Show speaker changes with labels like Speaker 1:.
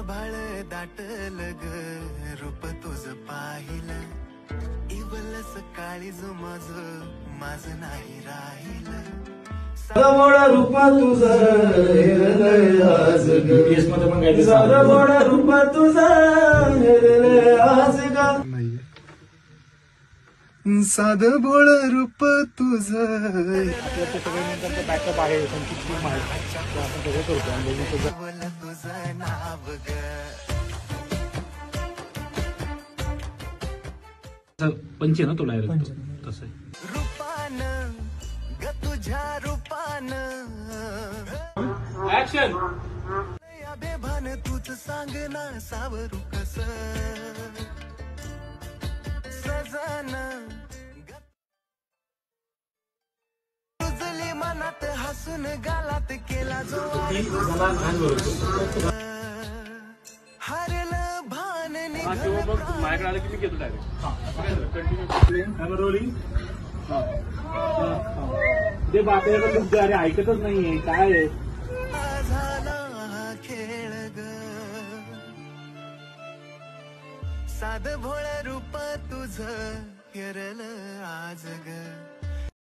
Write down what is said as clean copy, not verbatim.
Speaker 1: आभाळ दाटल ग रूप तुझ पाहिलं इवल सकाळी जो माझ नाही राहिलं
Speaker 2: मोडा रूपा तुझा आज ग साधा मोडा रूपा तुझा आज ग
Speaker 1: साधं भोळ रूप तुझ
Speaker 3: बॅकअप आहे संचित आपण सगळं करतो
Speaker 1: तुझं नाव ग
Speaker 3: पंच आहे ना तो डायरेक्ट तसं
Speaker 1: रूपान ग तुझ्या रूपान
Speaker 3: ऍक्शन
Speaker 1: या बेभान तूच सांग ना सावरू कस सजन तुझली मनात हसून गालात केला जो हरलं भान
Speaker 3: माझ्याकडे आलं की मी घेतो डायरेक्ट रोलिंग ते बापऱ्याकडे अरे ऐकतच नाहीये काय
Speaker 1: झाला खेळ ग साध भोळ रूप तुझ फिरलं आज ग